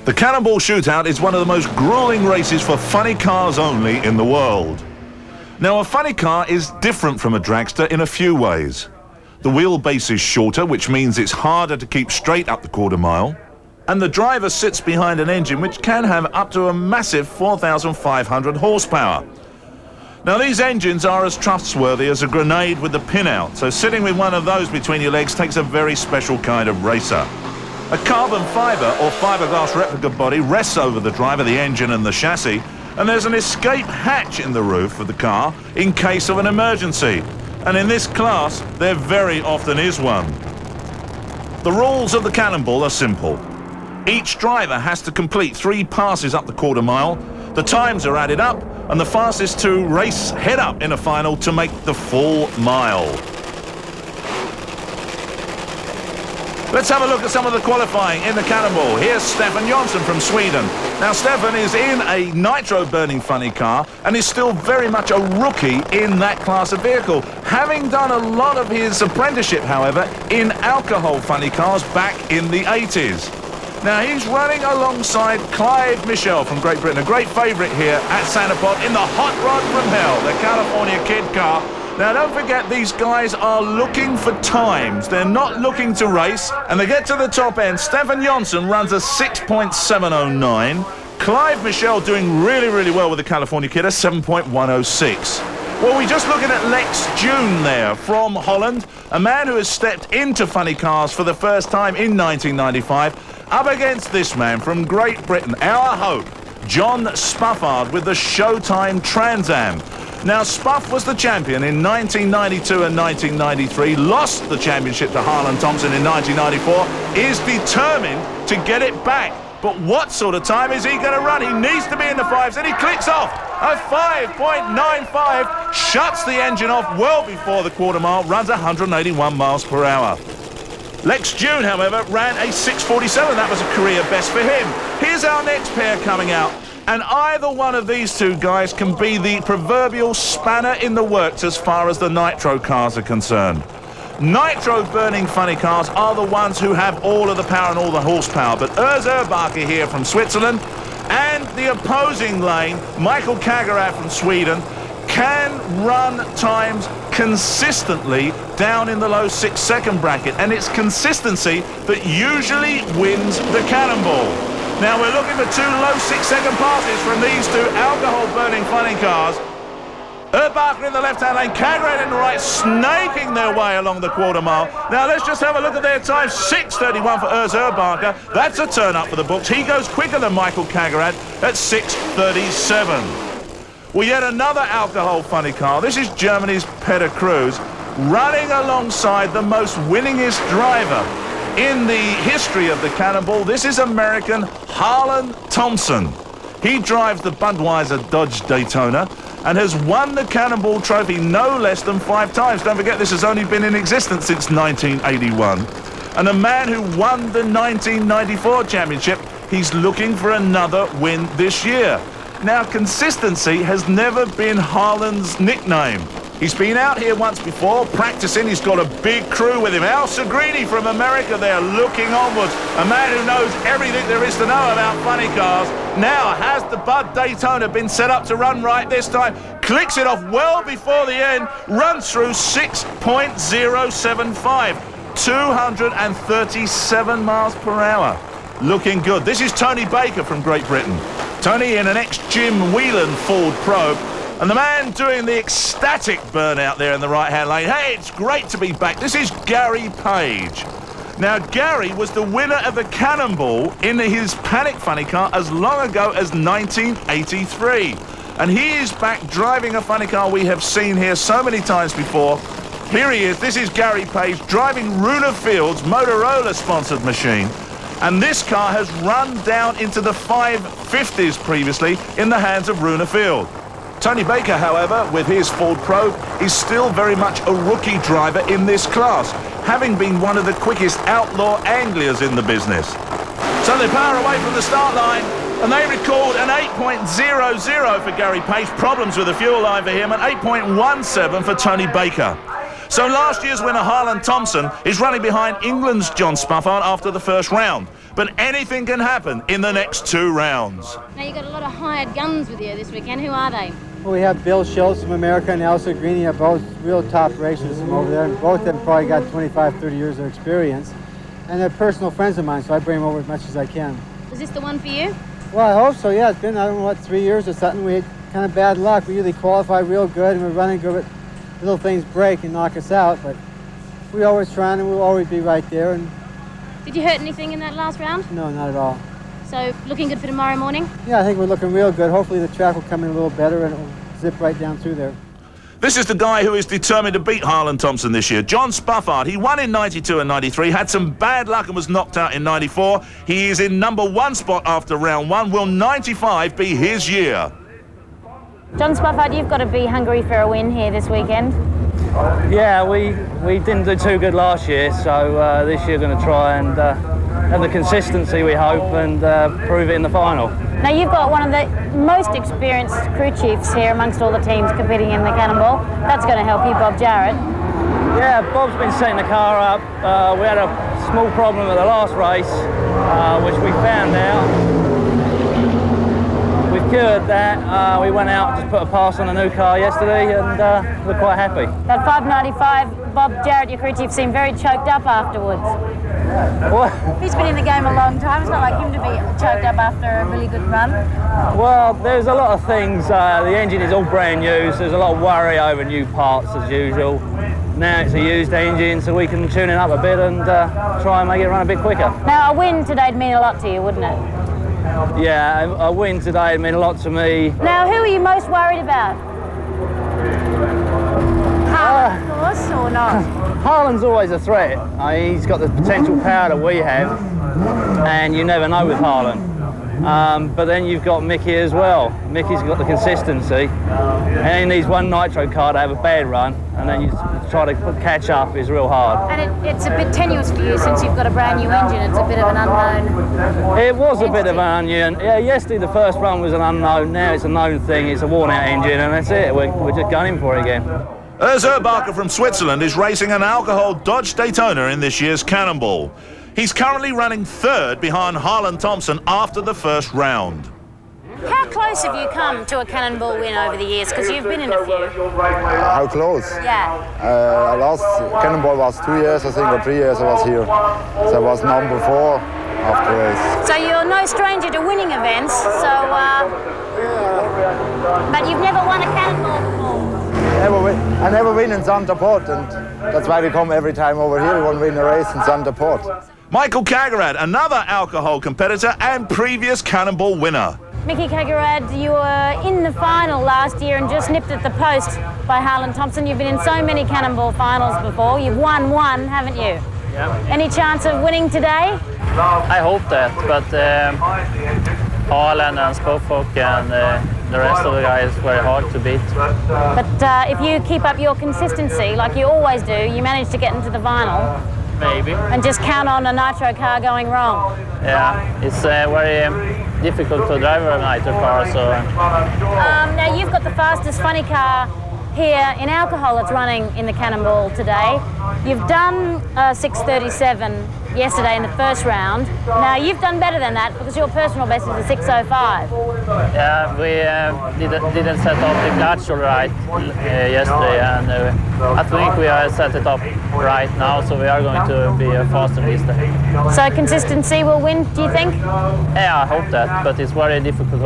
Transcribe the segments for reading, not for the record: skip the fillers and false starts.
The Cannonball Shootout is one of the most grueling races for funny cars only in the world. Now, a funny car is different from a dragster in a few ways. The wheelbase is shorter, which means it's harder to keep straight up the quarter mile. And the driver sits behind an engine which can have up to a massive 4,500 horsepower. Now, these engines are as trustworthy as a grenade with the pin out, so sitting with one of those between your legs takes a very special kind of racer. A carbon fibre or fiberglass replica body rests over the driver, the engine and the chassis, and there's an escape hatch in the roof of the car in case of an emergency. And in this class, there very often is one. The rules of the Cannonball are simple. Each driver has to complete 3 passes up the quarter mile, the times are added up, and the fastest 2 race head up in a final to make the full mile. Let's have a look at some of the qualifying in the Cannonball. Here's Stefan Jonsson from Sweden. Now, Stefan is in a nitro-burning funny car and is still very much a rookie in that class of vehicle, having done a lot of his apprenticeship, however, in alcohol funny cars back in the 80s. Now, he's running alongside Clive Michelle from Great Britain, a great favourite here at Santa Pod in the Hot Rod from Hell, the California kid car. Now, don't forget, these guys are looking for times. They're not looking to race, and they get to the top end. Stefan Jonsson runs a 6.709. Clive Michelle doing really, really well with the California kid, a 7.106. Well, we're just looking at Lex June there from Holland, a man who has stepped into funny cars for the first time in 1995, up against this man from Great Britain, our hope, John Spuffard with the Showtime Trans Am. Now, Spuff was the champion in 1992 and 1993, lost the championship to Harlan Thompson in 1994, is determined to get it back. But what sort of time is he going to run? He needs to be in the 5s, and he clicks off a 5.95, shuts the engine off well before the quarter mile, runs 181 miles per hour. Lex June, however, ran a 6.47. That was a career best for him. Here's our next pair coming out. And either one of these 2 guys can be the proverbial spanner in the works as far as the nitro cars are concerned. Nitro-burning funny cars are the ones who have all of the power and all the horsepower. But Urs Erbacher here from Switzerland and the opposing lane, Michael Kagarat from Sweden, can run times consistently down in the low 6-second bracket. And it's consistency that usually wins the Cannonball. Now, we're looking for 2 low 6-second passes from these 2 alcohol-burning funny cars. Erbacher in the left-hand lane, Kagarat in the right, snaking their way along the quarter mile. Now, let's just have a look at their time. 6.31 for Urs Erbacher. That's a turn up for the books. He goes quicker than Michael Kagarat at 6.37. Well, yet another alcohol funny car. This is Germany's Peter Cruz, running alongside the most winningest driver in the history of the Cannonball. This is American Harlan Thompson. He drives the Budweiser Dodge Daytona and has won the Cannonball Trophy no less than 5 times. Don't forget, this has only been in existence since 1981. And a man who won the 1994 championship, he's looking for another win this year. Now, consistency has never been Harlan's nickname. He's been out here once before, practicing. He's got a big crew with him. Al Segrini from America there, looking onwards. A man who knows everything there is to know about funny cars. Now, has the Bud Daytona been set up to run right this time? Clicks it off well before the end, runs through 6.075, 237 miles per hour. Looking good. This is Tony Baker from Great Britain. Tony in an ex-Jim Whelan Ford Probe. And the man doing the ecstatic burnout there in the right-hand lane. Hey, it's great to be back. This is Gary Page. Now, Gary was the winner of the Cannonball in his Panic funny car as long ago as 1983. And he is back driving a funny car we have seen here so many times before. Here he is. This is Gary Page driving Runa Field's Motorola-sponsored machine. And this car has run down into the 550s previously in the hands of Runa Field. Tony Baker, however, with his Ford Probe, is still very much a rookie driver in this class, having been one of the quickest outlaw anglers in the business. So they power away from the start line, and they record an 8.00 for Gary Page. Problems with the fuel line for him, and 8.17 for Tony Baker. So last year's winner Harlan Thompson is running behind England's John Spuffard after the first round. but anything can happen in the next 2 rounds. Now you've got a lot of hired guns with you this weekend. Who are they? Well, we have Bill Schultz from America and Elsa Greeny are both real top racers from over there, and both of them probably got 25, 30 years of experience. And they're personal friends of mine, so I bring them over as much as I can. Is this the one for you? Well, I hope so, yeah. It's been, I don't know what, 3 years or something. We had kind of bad luck. We usually qualify real good, and we're running good, but little things break and knock us out. But we always try, and we'll always be right there. And did you hurt anything in that last round? no, not at all. So looking good for tomorrow morning? Yeah, I think we're looking real good. Hopefully the track will come in a little better, and it'll zip right down through there. This is the guy who is determined to beat Harlan Thompson this year. John Spufford. He won in 92 and 93, had some bad luck and was knocked out in 94. He is in #1 spot after round 1. Will 95 be his year? John Spufford, you've got to be hungry for a win here this weekend. Yeah, we didn't do too good last year, so this year going to try and have the consistency we hope and prove it in the final. Now you've got one of the most experienced crew chiefs here amongst all the teams competing in the Cannonball. That's going to help you, Bob Jarrett. Yeah, Bob's been setting the car up. We had a small problem at the last race, which we found out. We've cured that. We went out and just put a pass on a new car yesterday, and we're quite happy. That 595, Bob Jarrett, your crew chief, seemed very choked up afterwards. Well, He's been in the game a long time. It's not like him to be choked up after a really good run. well, there's a lot of things. The engine is all brand new, so there's a lot of worry over new parts as usual. Now it's a used engine, so we can tune it up a bit and try and make it run a bit quicker. Now a win today would mean a lot to you, wouldn't it? Yeah, a win today would mean a lot to me. Now who are you most worried about? Harlan, of course, or not? Harlan's always a threat. He's got the potential power that we have, and you never know with Harlan. But then you've got Mickey as well. Mickey's got the consistency, and he needs one nitro car to have a bad run, and then you try to catch up is real hard. And it's a bit tenuous for you since you've got a brand new engine. It's a bit of an unknown. It was a bit of an unknown. Yeah, yesterday the first run was an unknown. Now it's a known thing. It's a worn-out engine, and that's it. We're just going for it again. Urs Urbacher from Switzerland is racing an alcohol Dodge Daytona in this year's Cannonball. He's currently running 3rd behind Harlan Thompson after the first round. How close have you come to a Cannonball win over the years? Because you've been in a few. How close? Yeah. Last Cannonball was 2 years, I think, or 3 years I was here. So I was #4 after the race. So you're no stranger to winning events. So, but you've never won a Cannonball before. I never win in Santa Pod, and that's why we come every time over here. We want to win a race in Santa Pod. Michael Kagarad, another alcohol competitor and previous Cannonball winner. Mickey Kagarad, you were in the final last year and just nipped at the post by Harlan Thompson. You've been in so many Cannonball finals before. You've won one, haven't you? Yeah. Any chance of winning today? I hope that, but Harlan and Spofok and the rest of the guys very hard to beat. But if you keep up your consistency like you always do, you manage to get into the final. Maybe. And just count on a nitro car going wrong. Yeah, it's very difficult to drive a nitro car, so... Now you've got the fastest funny car here in alcohol that's running in the Cannonball today. You've done 6:37 yesterday in the first round. Now you've done better than that because your personal best is a 6:05. Yeah, we didn't set up the clutch all right yesterday, and I think we are set it up right now, so we are going to be faster this day. So consistency will win, do you think? Yeah, I hope that, but it's very difficult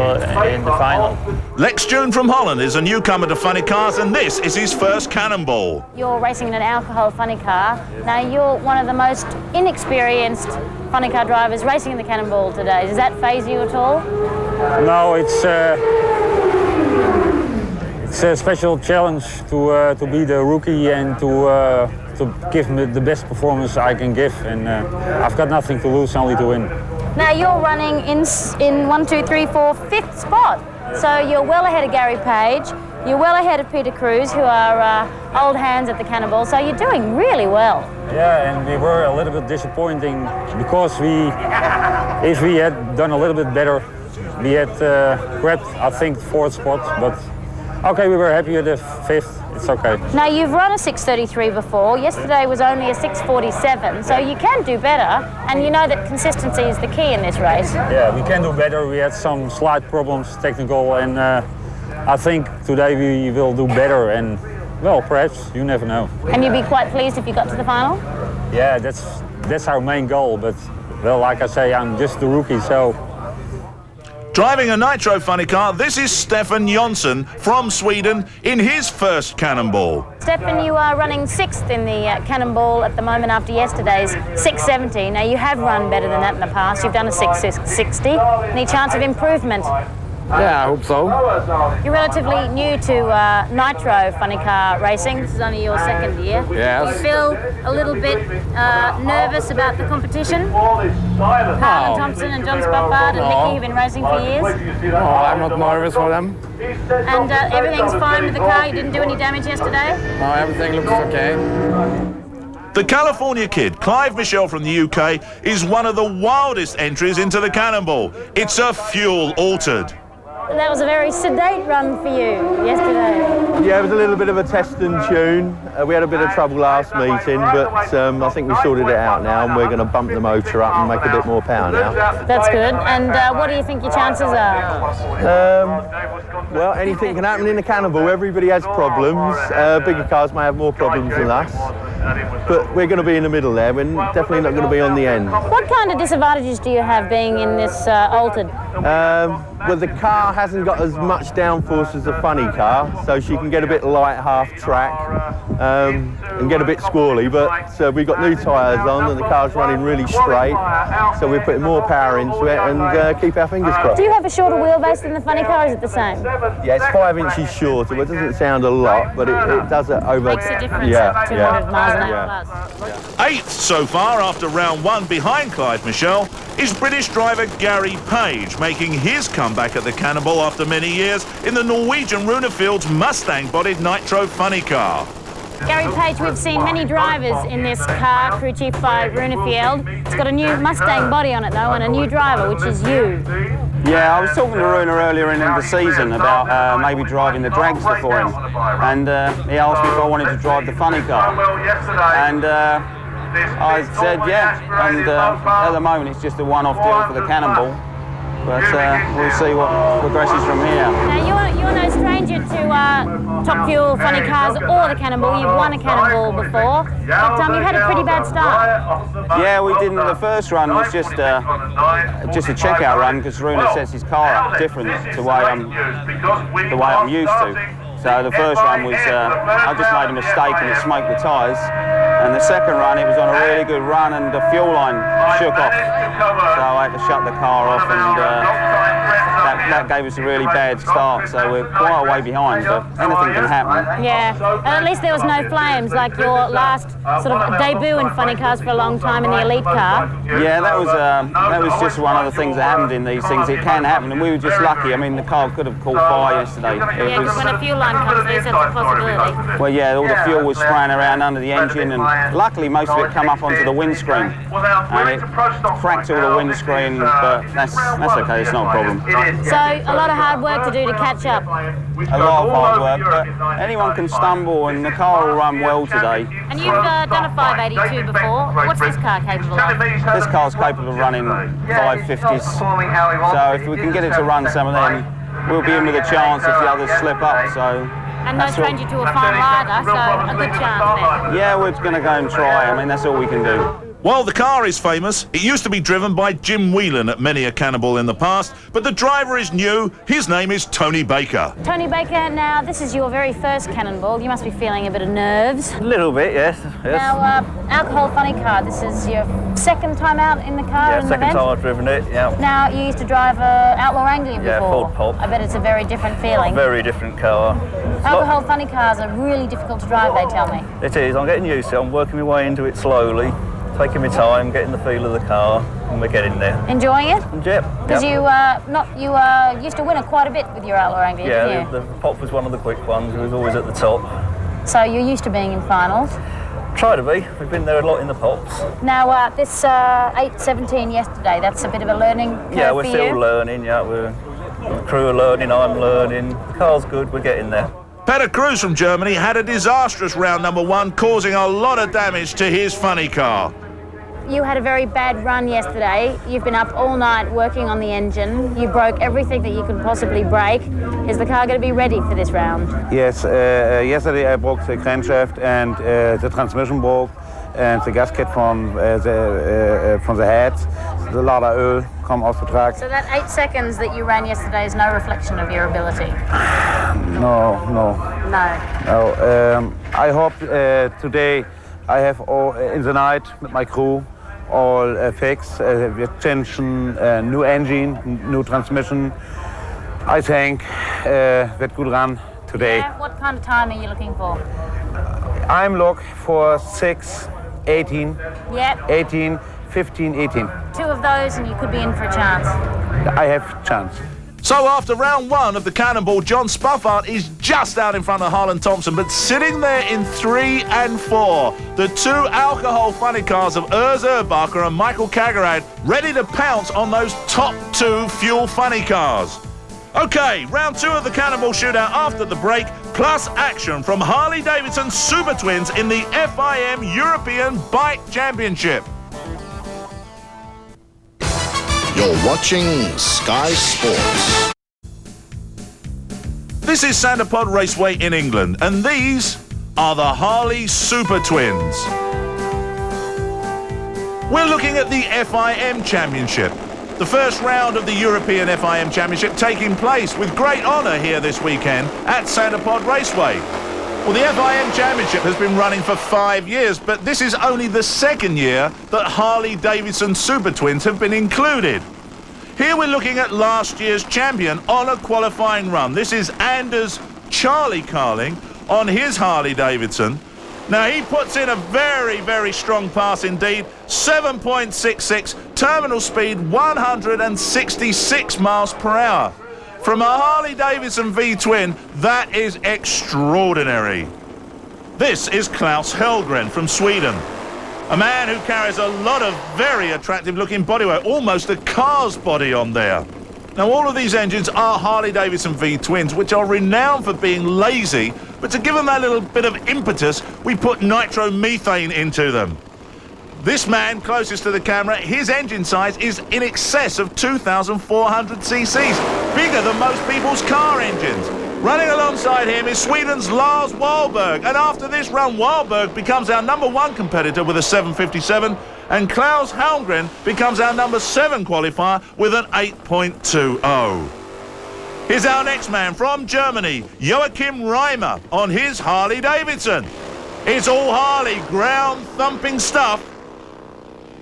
in the final. Lex June from Holland is a newcomer to funny cars, and this is his first Cannonball. You're racing in an alcohol funny car. Now you're one of the most inexperienced funny car drivers racing in the Cannonball today. Does that faze you at all? No, it's a special challenge to be the rookie and to give me the best performance I can give, and I've got nothing to lose, only to win. Now you're running in 1, 2, 3, 4, 5th spot. So you're well ahead of Gary Page. You're well ahead of Peter Cruz, who are old hands at the Cannonball. So you're doing really well. Yeah, and we were a little bit disappointing because if we had done a little bit better, we had grabbed, I think, 4th spot. But okay, we were happy with the 5th. it's okay. Now, you've run a 6:33 before. Yesterday was only a 6:47, so you can do better, and you know that consistency is the key in this race. Yeah, we can do better. We had some slight problems, technical, and I think today we will do better, and well, perhaps, you never know. And you'd be quite pleased if you got to the final? Yeah, that's our main goal, but well, like I say, I'm just the rookie, so. Driving a nitro funny car, this is Stefan Jonsson from Sweden in his first Cannonball. Stefan, you are running 6th in the Cannonball at the moment after yesterday's 6:70. Now, you have run better than that in the past. You've done a 6:60. Any chance of improvement? Yeah, I hope so. You're relatively new to nitro funny car racing. This is only your 2nd year. Yes. Do you feel a little bit nervous about the competition? Harlan Thompson and John Spofford and Nicky have been racing for years. No, I'm not nervous for them. And everything's fine with the car? You didn't do any damage yesterday? No, everything looks okay. The California kid, Clive Michelle from the UK, is one of the wildest entries into the Cannonball. It's a fuel altered. That was a very sedate run for you yesterday. Yeah, it was a little bit of a test and tune. We had a bit of trouble last meeting, but I think we sorted it out now, and we're going to bump the motor up and make a bit more power now. That's good. And what do you think your chances are? Well, anything can happen in the Cannonball. Everybody has problems. Bigger cars may have more problems than us. But we're going to be in the middle there. We're definitely not going to be on the end. What kind of disadvantages do you have being in this altered? Well, the car hasn't got as much downforce as a funny car, so she can get a bit light half track and get a bit squally, but we've got new tyres on and the car's running really straight, so we're putting more power into it and keep our fingers crossed. Do you have a shorter wheelbase than the funny car, or is it the same? Yeah, it's 5 inches shorter. Well, it doesn't sound a lot, but it does it over... Makes a difference of 200 miles an hour plus. 8th so far after round 1 behind Clive Michelle is British driver Gary Page, making his comeback at the Cannonball after many years in the Norwegian Runefield's Mustang-bodied nitro funny car. Gary Page, we've seen many drivers in this car, crew chief by Runefield. It's got a new Mustang body on it though, and a new driver, which is you. Yeah, I was talking to Runa earlier in the season about maybe driving the dragster for him, and he asked me if I wanted to drive the funny car, and I said yeah, and at the moment it's just a one-off deal for the Cannonball, but we'll see what progresses from here. Now you're no stranger to Top Fuel funny cars or the Cannonball. You've won a Cannonball before, but you had a pretty bad start. Yeah, we didn't. The first run was just a checkout run because Runa sets his car up different to the way I'm used to. So the first run was, I just made a mistake and it smoked the tyres. And the second run, it was on a really good run and the fuel line shook off. So I had to shut the car off and that gave us a really bad start. So we're quite a way behind, but anything can happen. Yeah, and at least there was no flames like your last sort of debut in funny cars for a long time in the elite car. Yeah, that was just one of the things that happened in these things. It can happen, and we were just lucky. I mean, the car could have caught fire yesterday. Yeah, because when a fuel line comes, there's a possibility. Well, yeah, all the fuel was spraying around under the engine, and luckily most of it came up onto the windscreen, and it cracked all the windscreen. But that's okay. It's not a problem. So a lot of hard work to do to catch up. A lot of hard work, but anyone can stumble, and the car will run well today. And you've done a 582 before. What's this car capable of? This car's capable of running 550s. So if we can get it to run some of them, we'll be in with a chance if the others slip up. So. And no stranger to a fine rider, so a good chance then. Yeah, we're going to go and try. I mean, that's all we can do. While the car is famous, it used to be driven by Jim Whelan at many a Cannonball in the past, but the driver is new. His name is Tony Baker. Tony Baker, now this is your very first Cannonball. You must be feeling a bit of nerves. A little bit, yes. Now, alcohol funny car, this is your second time out in the car in the event? Yeah, second time I've driven it, yeah. Now, you used to drive Outlaw Wrangler before. Yeah, Ford Pop. I bet it's a very different feeling. Very different car. Alcohol funny cars are really difficult to drive, they tell me. It is. I'm getting used to it. I'm working my way into it slowly, taking my time, getting the feel of the car, and we're getting there. Enjoying it? Yep. Because you used to win it quite a bit with your Outlaw Wrangler, didn't you? The Pop was one of the quick ones. It was always at the top. So you're used to being in finals? Try to be. We've been there a lot in the Pops. Now, this 8:17 yesterday, that's a bit of a learning curve Yeah, we're for still you? learning. Yeah, the crew are learning. I'm learning. The car's good. We're getting there. Peter Cruz from Germany had a disastrous round number 1, causing a lot of damage to his funny car. You had a very bad run yesterday. You've been up all night working on the engine. You broke everything that you could possibly break. Is the car going to be ready for this round? Yes, yesterday I broke the crankshaft and the transmission broke and the gasket from the head. A lot of oil come off the track. So that 8 seconds that you ran yesterday is no reflection of your ability? No. I hope today I have all in the night with my crew all fixed. We're changing new engine, new transmission. I think that good run today. Yeah, what kind of time are you looking for? I'm looking for 6:18. Yep. 18, 15, 18. 2 of those and you could be in for a chance. I have chance. So after round 1 of the Cannonball, John Spuffart is just out in front of Harlan Thompson, but sitting there in 3 and 4, the 2 alcohol funny cars of Urs Urbacher and Michael Kagerad, ready to pounce on those top 2 fuel funny cars. Okay, round 2 of the Cannonball shootout after the break, plus action from Harley-Davidson Super Twins in the FIM European Bike Championship. You're watching Sky Sports. This is Santa Pod Raceway in England, and these are the Harley Super Twins. We're looking at the FIM Championship, the first round of the European FIM Championship taking place with great honour here this weekend at Santa Pod Raceway. Well, the FIM Championship has been running for 5 years, but this is only the 2nd year that Harley-Davidson Super Twins have been included. Here we're looking at last year's champion on a qualifying run. This is Anders Charlie Carling on his Harley-Davidson. Now, he puts in a very, very strong pass indeed. 7.66, terminal speed 166 miles per hour. From a Harley-Davidson V-twin, that is extraordinary. This is Klaus Hellgren from Sweden, a man who carries a lot of very attractive-looking bodywork, almost a car's body on there. Now, all of these engines are Harley-Davidson V-twins, which are renowned for being lazy, but to give them that little bit of impetus, we put nitromethane into them. This man closest to the camera, his engine size is in excess of 2,400 cc's, bigger than most people's car engines. Running alongside him is Sweden's Lars Wahlberg, and after this run, Wahlberg becomes our number 1 competitor with a 757, and Klaus Hellgren becomes our number 7 qualifier with an 8.20. Here's our next man from Germany, Joachim Reimer, on his Harley-Davidson. It's all Harley, ground-thumping stuff.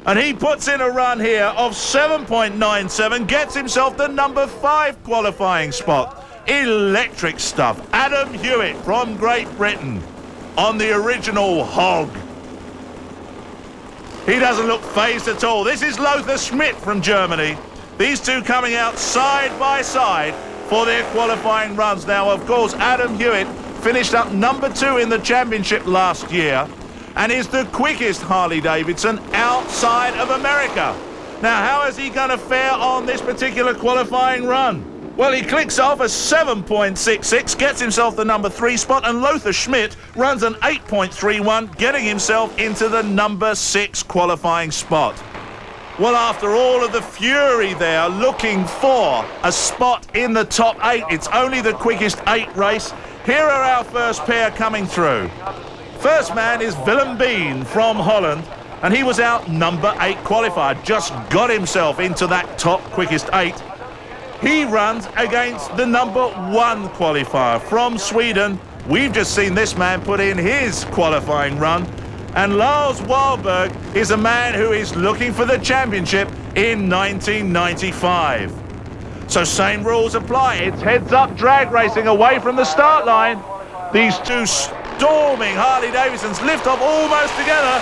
And he puts in a run here of 7.97, gets himself the number 5 qualifying spot. Electric stuff. Adam Hewitt from Great Britain on the original Hog. He doesn't look phased at all. This is Lothar Schmidt from Germany. These two coming out side by side for their qualifying runs. Now, of course, Adam Hewitt finished up number 2 in the championship last year and is the quickest Harley-Davidson outside of America. Now, how is he going to fare on this particular qualifying run? Well, he clicks off a 7.66, gets himself the number 3 spot, and Lothar Schmidt runs an 8.31, getting himself into the number 6 qualifying spot. Well, after all of the fury there, looking for a spot in the top 8, it's only the quickest 8 race. Here are our first pair coming through. First man is Willem Bean from Holland, and he was our number 8 qualifier, just got himself into that top quickest 8. He runs against the number 1 qualifier from Sweden. We've just seen this man put in his qualifying run, and Lars Wahlberg is a man who is looking for the championship in 1995. So same rules apply. It's heads-up drag racing away from the start line. These two storming Harley-Davidsons lift off almost together,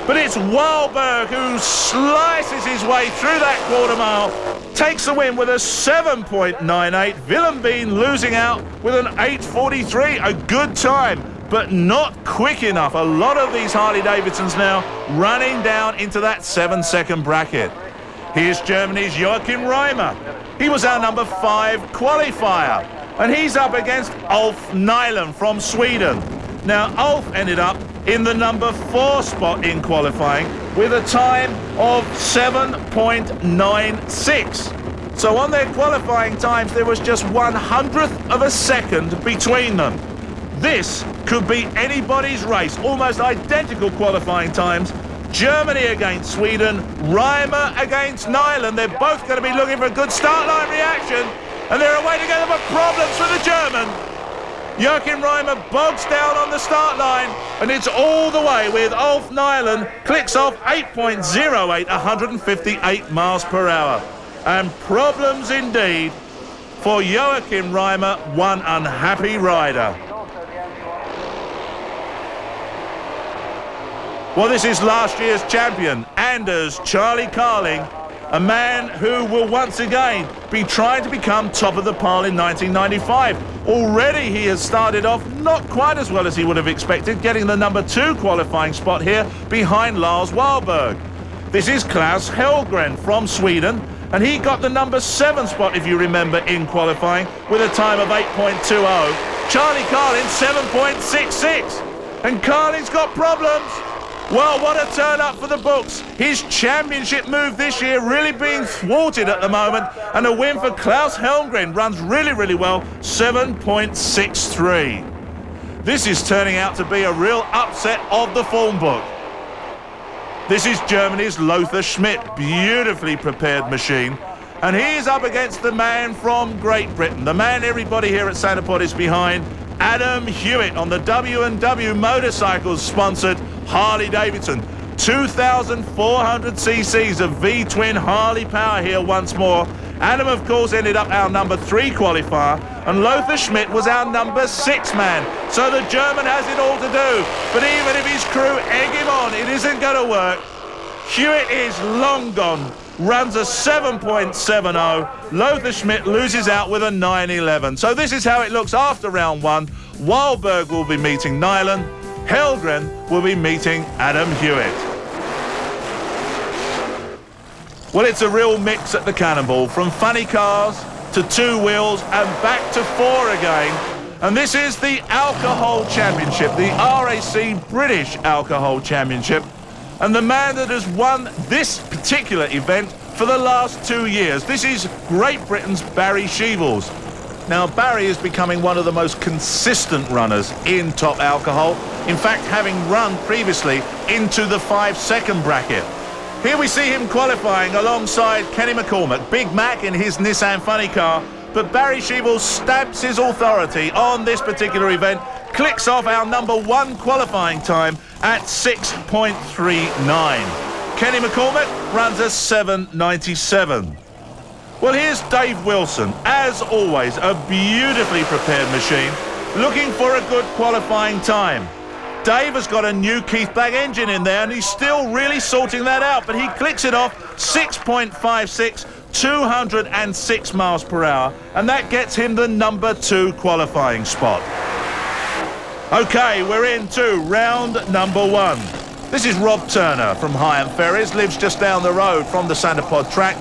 but it's Wahlberg who slices his way through that quarter mile, takes the win with a 7.98. Willem Bean losing out with an 8.43, a good time, but not quick enough. A lot of these Harley-Davidsons now running down into that 7-second bracket. Here's Germany's Joachim Reimer. He was our number 5 qualifier. And he's up against Ulf Nyland from Sweden. Now, Ulf ended up in the number 4 spot in qualifying with a time of 7.96. So on their qualifying times, there was just 1/100th of a second between them. This could be anybody's race, almost identical qualifying times. Germany against Sweden, Reimer against Nyland. They're both going to be looking for a good start line reaction, and they're away together, but problems for the German. Joachim Reimer bogs down on the start line, and it's all the way with Ulf Nyland, clicks off 8.08, 158 miles per hour. And problems indeed for Joachim Reimer, one unhappy rider. Well, this is last year's champion, Anders Charlie Carling, a man who will once again be trying to become top of the pile in 1995. Already he has started off not quite as well as he would have expected, getting the number 2 qualifying spot here behind Lars Wahlberg. This is Klaus Hellgren from Sweden, and he got the number 7 spot, if you remember, in qualifying with a time of 8.20. Charlie Carling, 7.66. And Carling's got problems. Well, what a turn up for the books. His championship move this year really being thwarted at the moment, and a win for Klaus Hellgren runs really, really well, 7.63. This is turning out to be a real upset of the form book. This is Germany's Lothar Schmidt, beautifully prepared machine. And he is up against the man from Great Britain, the man everybody here at Santa Pod is behind, Adam Hewitt on the W&W Motorcycles sponsored Harley Davidson. 2,400 cc's of V-twin Harley power here once more. Adam, of course, ended up our number 3 qualifier, and Lothar Schmidt was our number 6 man. So the German has it all to do. But even if his crew egg him on, it isn't going to work. Hewitt is long gone. Runs a 7.70. Lothar Schmidt loses out with a 9.11. So this is how it looks after round 1. Wahlberg will be meeting Nyland. Hellgren will be meeting Adam Hewitt. Well, it's a real mix at the Cannonball, from funny cars to 2 wheels and back to 4 again. And this is the Alcohol Championship, the RAC British Alcohol Championship. And the man that has won this particular event for the last 2 years. This is Great Britain's Barry Sheevels. Now, Barry is becoming one of the most consistent runners in Top Alcohol. In fact, having run previously into the 5-second bracket. Here we see him qualifying alongside Kenny McCormack, Big Mac in his Nissan Funny Car. But Barry Sheevels stamps his authority on this particular event, clicks off our number 1 qualifying time at 6.39. Kenny McCormack runs a 7.97. Well, here's Dave Wilson, as always, a beautifully prepared machine, looking for a good qualifying time. Dave has got a new Keith Black engine in there, and he's still really sorting that out, but he clicks it off 6.56, 206 miles per hour, and that gets him the number 2 qualifying spot. Okay, we're into round number 1. This is Rob Turner from Higham Ferries, lives just down the road from the Santa Pod track.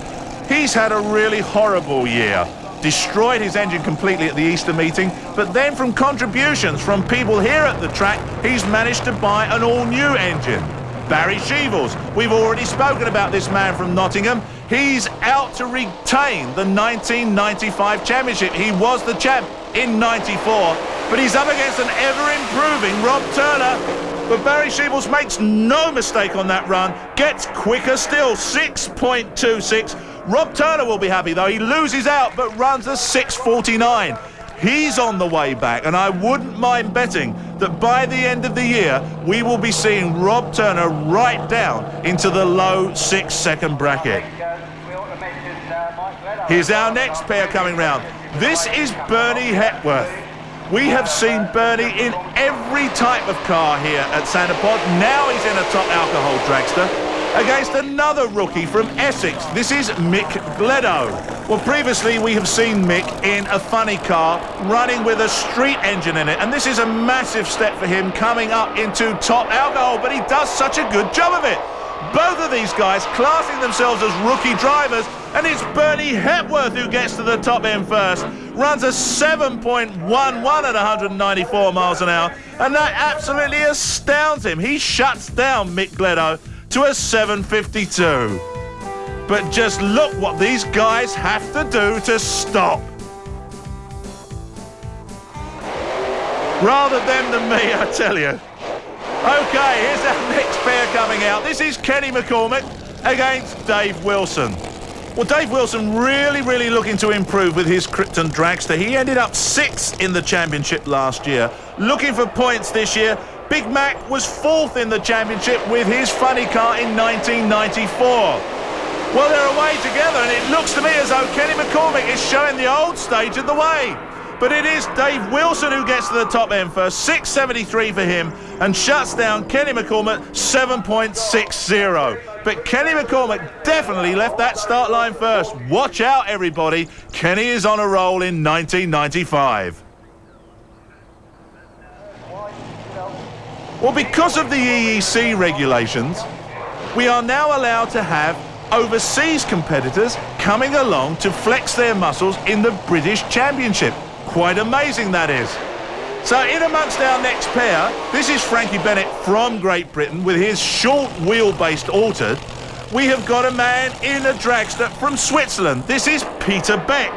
He's had a really horrible year. Destroyed his engine completely at the Easter meeting, but then from contributions from people here at the track, he's managed to buy an all-new engine. Barry Sheevels, we've already spoken about this man from Nottingham. He's out to retain the 1995 championship. He was the champ in 94, but he's up against an ever-improving Rob Turner. But Barry Sheevels makes no mistake on that run, gets quicker still, 6.26. Rob Turner will be happy though, he loses out but runs a 6.49. He's on the way back, and I wouldn't mind betting that by the end of the year we will be seeing Rob Turner right down into the low 6-second bracket. Here's our next pair coming round. This is Bernie Hepworth. We have seen Bernie in every type of car here at Santa Pod. Now he's in a Top Alcohol dragster against another rookie from Essex. This is Mick Gledo. Well, previously we have seen Mick in a funny car running with a street engine in it, and this is a massive step for him coming up into Top Alcohol, but he does such a good job of it. both of these guys classing themselves as rookie drivers, and it's Bernie Hepworth who gets to the top end first. Runs a 7.11 at 194 miles an hour, and that absolutely astounds him. He shuts down Mick Gleadow to a 7.52. But just look what these guys have to do to stop. Rather them than me, I tell you. Okay, here's our next pair coming out. This is Kenny McCormick against Dave Wilson. Well, Dave Wilson really looking to improve with his Krypton dragster. He ended up 6th in the championship last year. Looking for points this year. Big Mac was 4th in the championship with his funny car in 1994. Well, they're away together, and it looks to me as though Kenny McCormick is showing the old stage of the way. But it is Dave Wilson who gets to the top end first, 6.73 for him, and shuts down Kenny McCormick 7.60. But Kenny McCormick definitely left that start line first. Watch out, everybody. Kenny is on a roll in 1995. Well, because of the EEC regulations, we are now allowed to have overseas competitors coming along to flex their muscles in the British Championship. Quite amazing, that is. So in amongst our next pair, this is Frankie Bennett from Great Britain with his short wheel-based altered. We have got a man in a dragster from Switzerland. This is Peter Beck.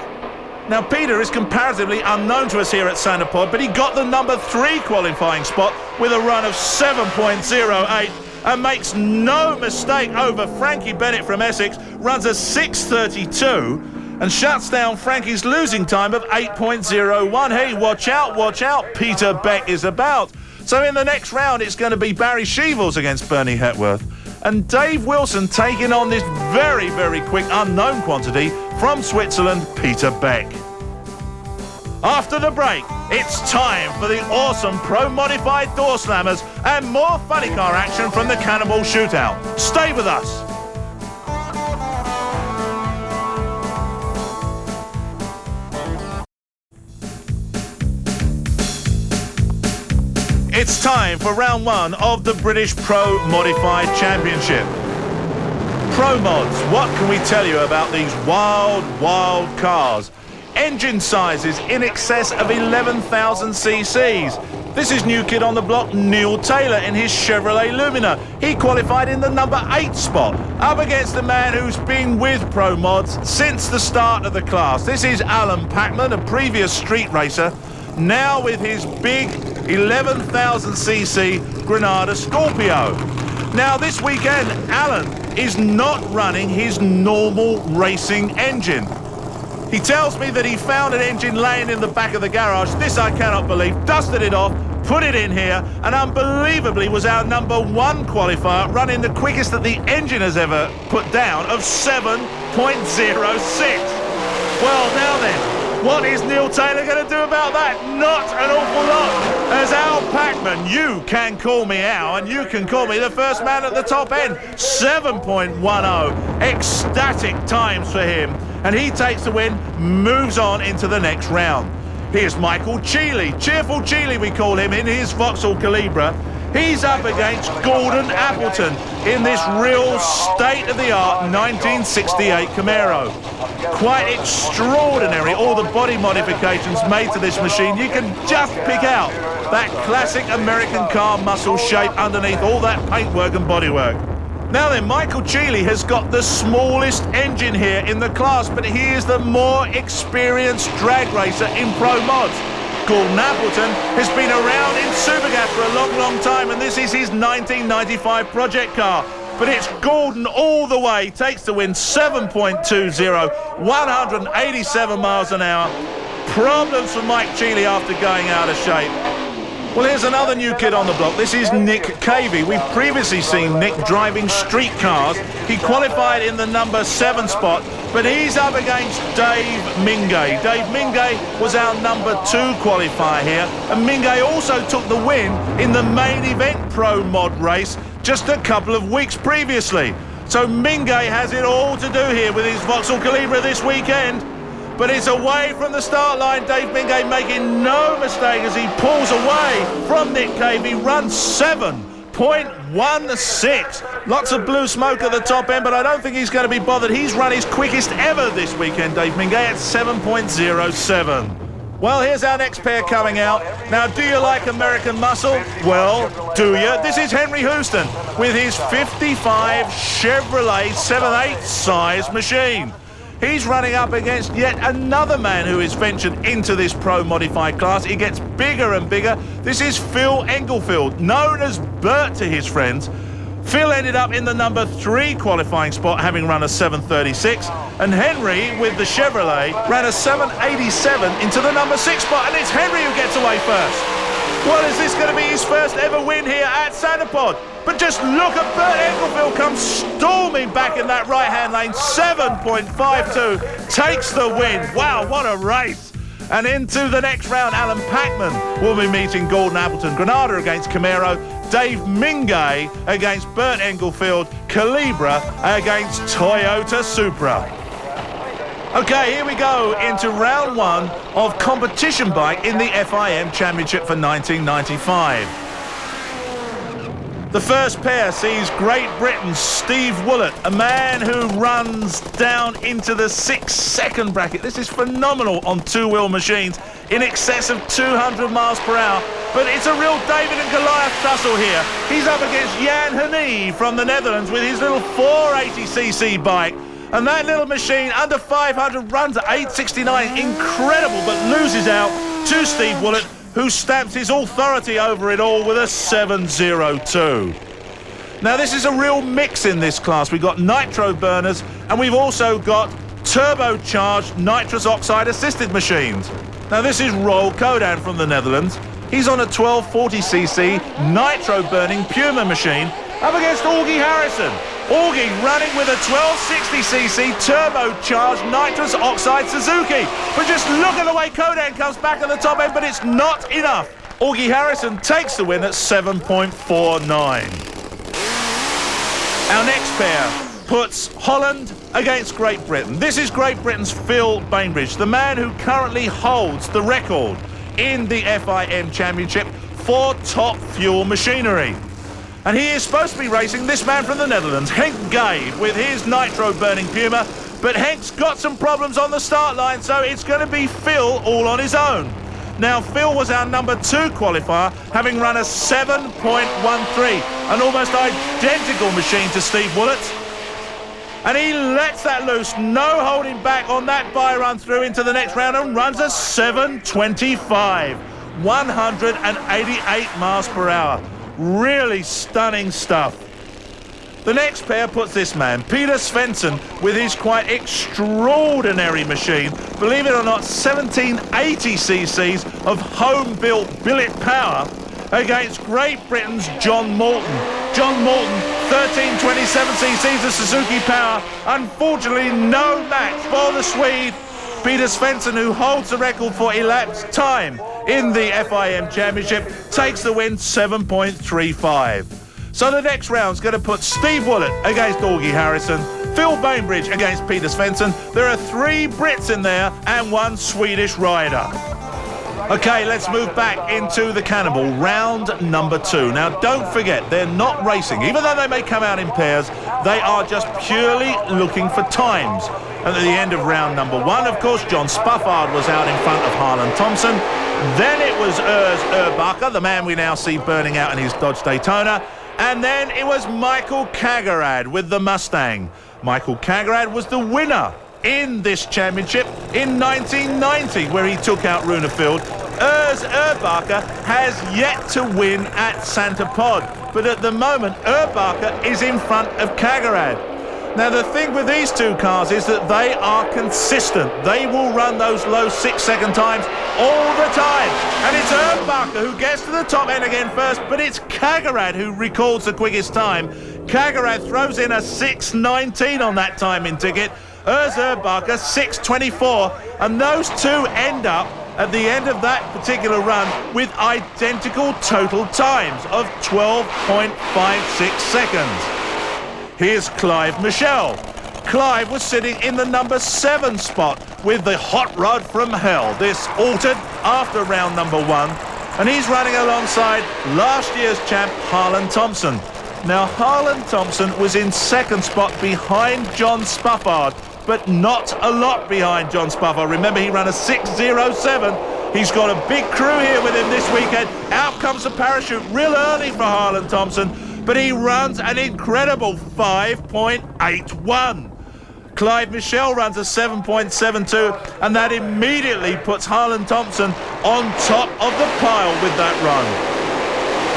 Now, Peter is comparatively unknown to us here at Santa Pod, but he got the number 3 qualifying spot with a run of 7.08 and makes no mistake over Frankie Bennett from Essex, runs a 6.32 and shuts down Frankie's losing time of 8.01. Hey, watch out, Peter Beck is about. So in the next round, it's going to be Barry Shevels against Bernie Hepworth, and Dave Wilson taking on this very quick unknown quantity from Switzerland, Peter Beck. After the break, it's time for the awesome pro-modified door slammers and more funny car action from the Cannonball shootout. Stay with us. It's time for round 1 of the British Pro Modified Championship. Pro Mods, what can we tell you about these wild cars? Engine sizes in excess of 11,000 cc's. This is new kid on the block, Neil Taylor, in his Chevrolet Lumina. He qualified in the number 8 spot, up against a man who's been with Pro Mods since the start of the class. This is Alan Packman, a previous street racer, now with his big 11,000 cc Granada Scorpio. Now this weekend, Alan is not running his normal racing engine. He tells me that he found an engine laying in the back of the garage. This I cannot believe. Dusted it off, put it in here, and unbelievably was our number 1 qualifier, running the quickest that the engine has ever put down of 7.06. Well, now then, what is Neil Taylor going to do about that? Not an awful lot. As Al Packman, you can call me Al, and you can call me the first man at the top end. 7.10. Ecstatic times for him. And he takes the win, moves on into the next round. Here's Michael Cheeley, Cheerful Cheeley we call him, in his Vauxhall Calibra. He's up against Gordon Appleton in this real state-of-the-art 1968 Camaro. Quite extraordinary, all the body modifications made to this machine. You can just pick out that classic American car muscle shape underneath all that paintwork and bodywork. Now then, Michael Cheeley has got the smallest engine here in the class, but he is the more experienced drag racer in Pro Mods. Gordon Appleton has been around in Supergas for a long time, and this is his 1995 project car. But it's Gordon all the way, takes the win, 7.20, 187 miles an hour. Problems for Mike Cheeley after going out of shape. Well, here's another new kid on the block. This is Nick Cavey. We've previously seen Nick driving street cars. He qualified in the number 7 spot, but he's up against Dave Mingay. Dave Mingay was our number 2 qualifier here, and Mingay also took the win in the main event Pro Mod race just a couple of weeks previously. So Mingay has it all to do here with his Vauxhall Calibra this weekend. But it's away from the start line. Dave Mingay making no mistake as he pulls away from Nick Cavey, runs 7.06 7.16. Lots of blue smoke at the top end, but I don't think he's going to be bothered. He's run his quickest ever this weekend, Dave Mingay, at 7.07. Well, here's our next pair coming out. Now, do you like American muscle? Well, do you? This is Henry Houston with his 55 Chevrolet 7/8 size machine. He's running up against yet another man who has ventured into this pro modified class. He gets bigger and bigger. This is Phil Englefield, known as Bert to his friends. Phil ended up in the number 3 qualifying spot, having run a 7:36, and Henry, with the Chevrolet, ran a 7:87 into the number 6 spot, and it's Henry who gets away first. Well, is this going to be his first ever win here at Santa Pod? But just look at Bert Englefield come storming back in that right-hand lane. 7.52 takes the win. Wow, what a race. And into the next round, Alan Packman will be meeting Gordon Appleton. Granada against Camaro. Dave Mingay against Bert Englefield. Calibra against Toyota Supra. Okay, here we go into round 1 of competition bike in the FIM Championship for 1995. The first pair sees Great Britain's Steve Woolett, a man who runs down into the 6-second bracket. This is phenomenal on two-wheel machines, in excess of 200 miles per hour. But it's a real David and Goliath tussle here. He's up against Jan Hanee from the Netherlands with his little 480cc bike. And that little machine, under 500, runs at 869. Incredible, but loses out to Steve Woolett, who stamps his authority over it all with a 7.02. Now, this is a real mix in this class. We've got nitro burners, and we've also got turbocharged nitrous oxide assisted machines. Now, this is Roel Kodan from the Netherlands. He's on a 1240cc nitro burning Puma machine up against Augie Harrison. Augie running with a 1260cc turbocharged nitrous oxide Suzuki. But just look at the way Kodan comes back at the top end, but it's not enough. Augie Harrison takes the win at 7.49. Our next pair puts Holland against Great Britain. This is Great Britain's Phil Bainbridge, the man who currently holds the record in the FIM Championship for top fuel machinery. And he is supposed to be racing this man from the Netherlands, Henk Gade, with his nitro-burning Puma. But Henk's got some problems on the start line, so it's going to be Phil all on his own. Now, Phil was our number 2 qualifier, having run a 7.13, an almost identical machine to Steve Woolett. And he lets that loose, no holding back on that by-run through into the next round, and runs a 7.25, 188 miles per hour. Really stunning stuff. The next pair puts this man, Peter Svensson, with his quite extraordinary machine. Believe it or not, 1780cc's of home-built billet power against Great Britain's John Moulton. John Moulton, 1327cc's of Suzuki power. Unfortunately, no match for the Swede, Peter Svensson, who holds the record for elapsed time in the FIM Championship, takes the win, 7.35. So the next round's going to put Steve Woolett against Augie Harrison, Phil Bainbridge against Peter Svensson. There are 3 Brits in there and 1 Swedish rider. Okay, let's move back into the Cannonball, round number 2. Now, don't forget, they're not racing. Even though they may come out in pairs, they are just purely looking for times. And at the end of round number 1, of course, John Spuffard was out in front of Harlan Thompson. Then it was Urs Urbacher, the man we now see burning out in his Dodge Daytona. And then it was Michael Kagerad with the Mustang. Michael Kagerad was the winner in this championship in 1990, where he took out Runefield. Urs Urbacher has yet to win at Santa Pod, but at the moment, Urbacher is in front of Kagerad. Now, the thing with these two cars is that they are consistent. They will run those low 6-second times all the time. And it's Urbacher who gets to the top end again first, but it's Kagerad who records the quickest time. Kagerad throws in a 6.19 on that timing ticket. Urs Urbacher, 6.24. And those two end up, at the end of that particular run, with identical total times of 12.56 seconds. Here's Clive Michelle. Clive was sitting in the number 7 spot with the hot rod from hell. This altered after round number 1. and he's running alongside last year's champ Harlan Thompson. Now, Harlan Thompson was in second spot behind John Spuffard, but not a lot behind John Spuffard. Remember, he ran a 6.07. He's got a big crew here with him this weekend. Out comes the parachute real early for Harlan Thompson, but he runs an incredible 5.81. Clive Michelle runs a 7.72, and that immediately puts Harlan Thompson on top of the pile with that run.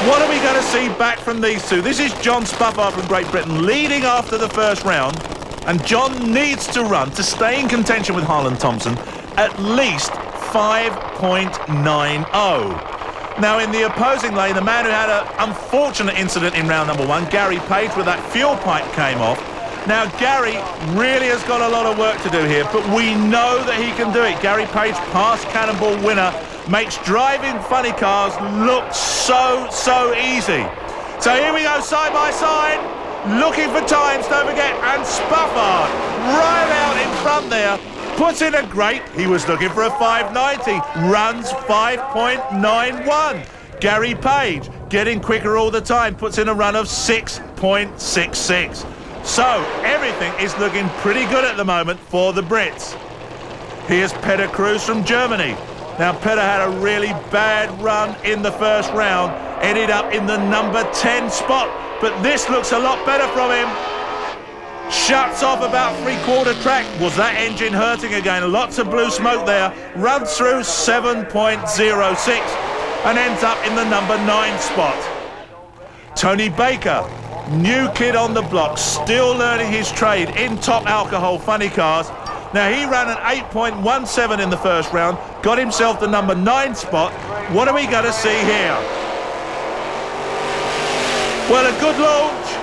What are we going to see back from these two? This is John Spuffard from Great Britain leading after the first round, and John needs to run to stay in contention with Harlan Thompson at least 5.90. Now, in the opposing lane, the man who had an unfortunate incident in round number one, Gary Page, where that fuel pipe came off. Now, Gary really has got a lot of work to do here, but we know that he can do it. Gary Page, past Cannonball winner, makes driving funny cars look so easy. So here we go, side by side, looking for times, don't forget, and Spuffard right out in front there. Puts in a great, he was looking for a 5.90, runs 5.91. Gary Page, getting quicker all the time, puts in a run of 6.66. So, everything is looking pretty good at the moment for the Brits. Here's Peter Cruz from Germany. Now, Peter had a really bad run in the first round, ended up in the number 10 spot, but this looks a lot better from him. Shuts off about three-quarter track. Was that engine hurting again? Lots of blue smoke there. Runs through 7.06 and ends up in the number 9 spot. Tony Baker, new kid on the block, still learning his trade in top alcohol funny cars. Now, he ran an 8.17 in the first round, got himself the number 9 spot. What are we going to see here? Well, a good launch.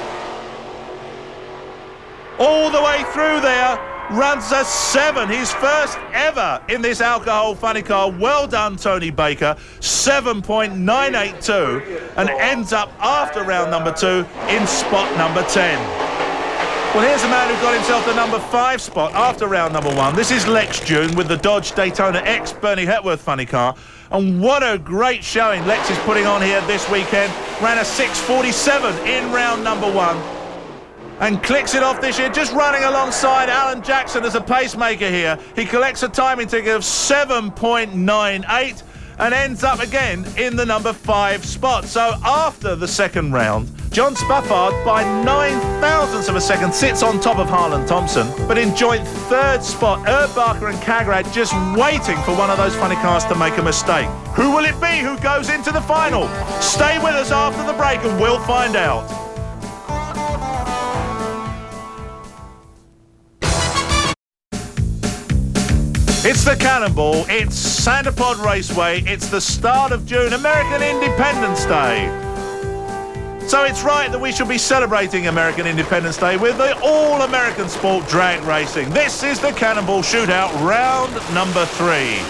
All the way through there, runs a 7, his first ever in this alcohol funny car. Well done, Tony Baker, 7.982, and ends up after round number 2 in spot number 10. Well, here's a man who got himself the number 5 spot after round number 1. This is Lex June with the Dodge Daytona X Bernie Hepworth funny car. And what a great showing Lex is putting on here this weekend. Ran a 6.47 in round number 1. And clicks it off this year, just running alongside Alan Jackson as a pacemaker here. He collects a timing ticket of 7.98 and ends up again in the number 5 spot. So after the second round, John Spuffard, by 9,000ths of a second, sits on top of Harlan Thompson, but in joint third spot, Barker and Kagrad just waiting for one of those funny cars to make a mistake. Who will it be who goes into the final? Stay with us after the break and we'll find out. It's the Cannonball, it's Santa Pod Raceway, it's the start of June, American Independence Day. So it's right that we should be celebrating American Independence Day with the all-American sport drag racing. This is the Cannonball Shootout, round number 3.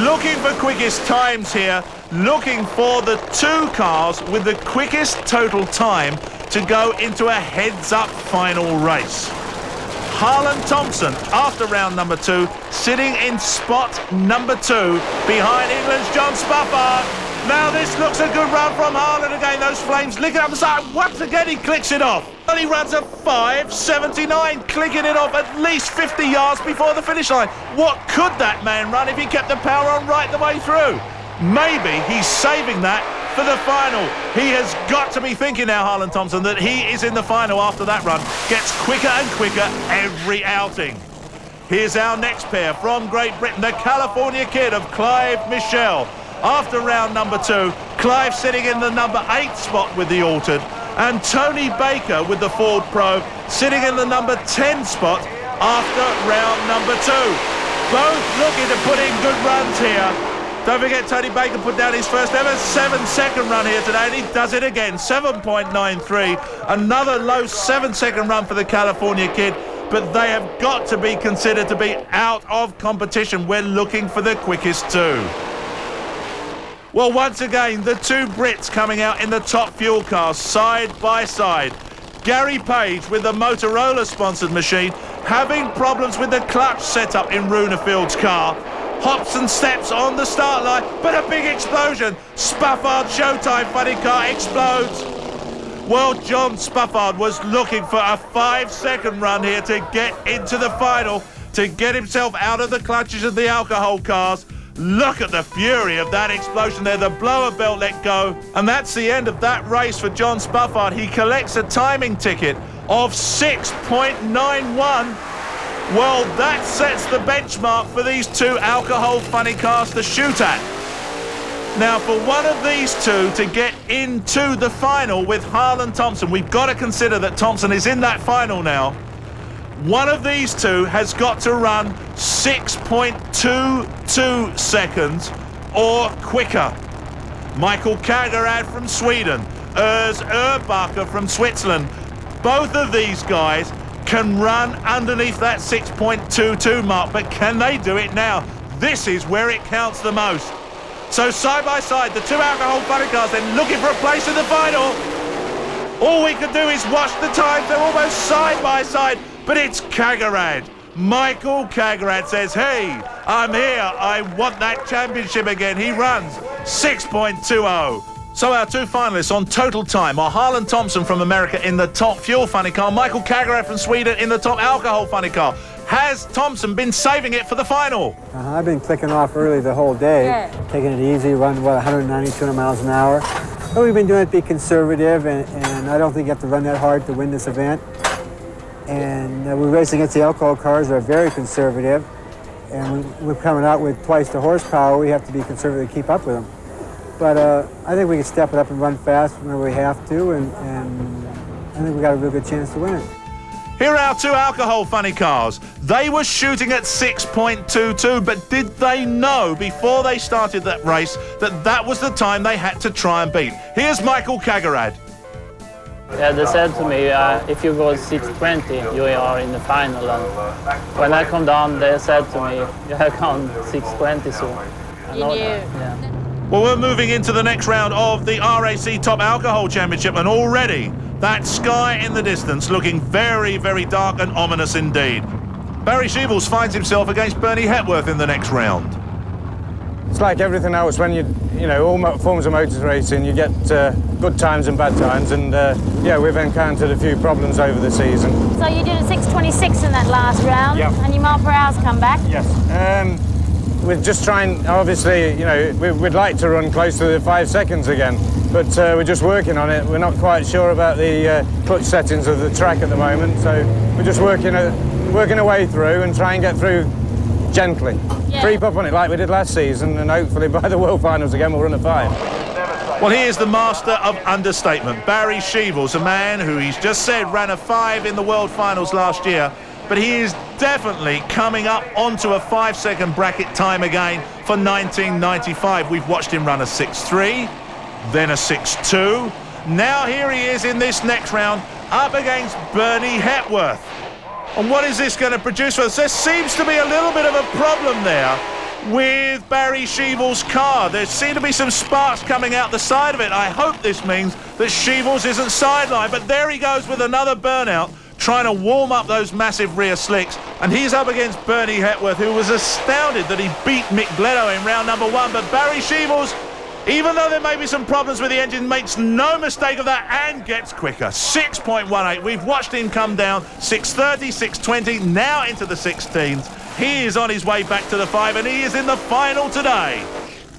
Looking for quickest times here, looking for the 2 cars with the quickest total time to go into a heads-up final race. Harlan Thompson, after round number 2, sitting in spot number 2 behind England's John Spuffard. Now this looks a good run from Harlan again. Those flames licking up the side. Once again, he clicks it off. And he runs a 5.79, clicking it off at least 50 yards before the finish line. What could that man run if he kept the power on right the way through? Maybe he's saving that for the final. He has got to be thinking now, Harlan Thompson, that he is in the final after that run. Gets quicker and quicker every outing. Here's our next pair from Great Britain, the California kid of Clive Michelle. After round number 2, Clive sitting in the number 8 spot with the altered, and Tony Baker with the Ford Pro sitting in the number 10 spot after round number 2. Both looking to put in good runs here. Don't forget, Tony Baker put down his first ever 7-second run here today, and he does it again, 7.93. Another low 7-second run for the California kid, but they have got to be considered to be out of competition. We're looking for the quickest 2. Well, once again, the 2 Brits coming out in the top fuel cars, side by side. Gary Page with the Motorola-sponsored machine, having problems with the clutch setup in Runefield's car. hops and steps on the start line, but a big explosion. Spuffard Showtime Funny Car explodes. Well, John Spuffard was looking for a 5-second run here to get into the final, to get himself out of the clutches of the alcohol cars. Look at the fury of that explosion there. The blower belt let go. And that's the end of that race for John Spuffard. He collects a timing ticket of 6.91. Well, that sets the benchmark for these two alcohol funny cars to shoot at. Now, for one of these two to get into the final with Harlan Thompson, we've got to consider that Thompson is in that final now. One of these two has got to run 6.22 seconds or quicker. Michael Kagerad from Sweden, Urs Urbacher from Switzerland. Both of these guys can run underneath that 6.22 mark, but can they do it now? This is where it counts the most. So side by side, the two alcohol funny cars then looking for a place in the final. All we can do is watch the times. They're almost side by side, but it's Kagerad. Michael Kagerad says, hey, I'm here. I want that championship again. He runs 6.20. So our two finalists on total time are Harlan Thompson from America in the top fuel funny car, Michael Kagerad from Sweden in the top alcohol funny car. Has Thompson been saving it for the final? I've been clicking off early the whole day, taking it easy, running, 190, 200 miles an hour. But we've been doing it to be conservative, and I don't think you have to run that hard to win this event. And we're racing against the alcohol cars that are very conservative, and we're coming out with twice the horsepower. We have to be conservative to keep up with them. But I think we can step it up and run fast whenever we have to, and I think we got a real good chance to win it. Here are our two alcohol funny cars. They were shooting at 6.22, but did they know before they started that race that that was the time they had to try and beat? Here's Michael Kagerad. Yeah, they said to me, if you go 6.20, you are in the final. And when I come down, they said to me, you have gone 6.20, so I know that. Yeah. Well, we're moving into the next round of the RAC Top Alcohol Championship, and already that sky in the distance looking very, very dark and ominous indeed. Barry Sheevels finds himself against Bernie Hepworth in the next round. It's like everything else when you know, all forms of motor racing, you get good times and bad times, and yeah, we've encountered a few problems over the season. So you did a 6.26 in that last round, yep. And your mile per hour's come back? Yes. We're just trying, obviously, you know, we'd like to run close to the 5 seconds again, but we're just working on it. We're not quite sure about the clutch settings of the track at the moment, so we're just working a way through and try and get through gently. Yeah. Creep up on it like we did last season, and hopefully by the World Finals again we'll run a 5. Well, he is the master of understatement, Barry Sheevels, a man who he's just said ran a 5 in the World Finals last year, but he is definitely coming up onto a 5-second bracket time again for 1995. We've watched him run a 6.3, then a 6.2. Now here he is in this next round up against Bernie Hepworth. And what is this going to produce for us? There seems to be a little bit of a problem there with Barry Sheevels' car. There seem to be some sparks coming out the side of it. I hope this means that Sheevels isn't sidelined, but there he goes with another burnout, trying to warm up those massive rear slicks, and he's up against Bernie Hepworth, who was astounded that he beat Mick Gledo in round number 1. But Barry Sheevels, even though there may be some problems with the engine, makes no mistake of that and gets quicker. 6.18. We've watched him come down 6.30, 6.20, now into the 16s. He is on his way back to the 5, and he is in the final today.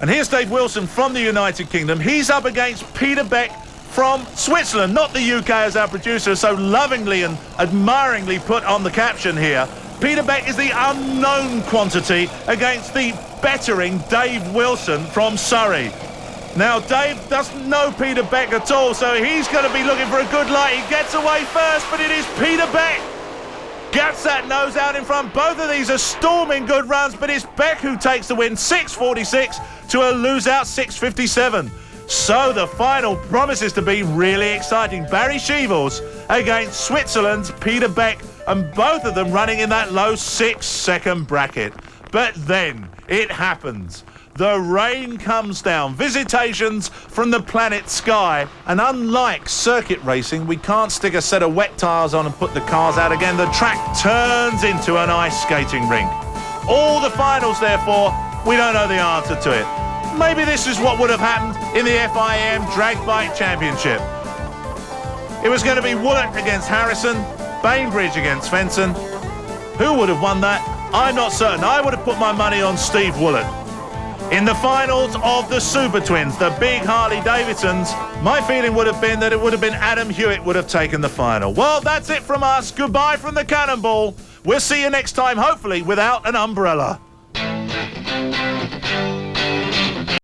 And here's Dave Wilson from the United Kingdom. He's up against Peter Beck from Switzerland, not the UK as our producer so lovingly and admiringly put on the caption here. Peter Beck is the unknown quantity against the bettering Dave Wilson from Surrey. Now, Dave doesn't know Peter Beck at all, so he's going to be looking for a good light. He gets away first, but it is Peter Beck. Gets that nose out in front. Both of these are storming good runs, but it's Beck who takes the win, 6.46 to a lose-out 6.57. So the final promises to be really exciting. Barry Sheevels against Switzerland's Peter Beck, and both of them running in that low 6-second bracket. But then it happens. The rain comes down, visitations from the planet sky, and unlike circuit racing, we can't stick a set of wet tyres on and put the cars out again. The track turns into an ice skating rink. All the finals, therefore, We don't know the answer to it. Maybe this is what would have happened in the FIM Drag Bike Championship. It was going to be Woollett against Harrison, Bainbridge against Fenton. Who would have won that? I'm not certain. I would have put my money on Steve Woollett. In the finals of the Super Twins, the big Harley Davidsons, my feeling would have been that it would have been Adam Hewitt would have taken the final. Well, that's it from us. Goodbye from the Cannonball. We'll see you next time, hopefully without an umbrella.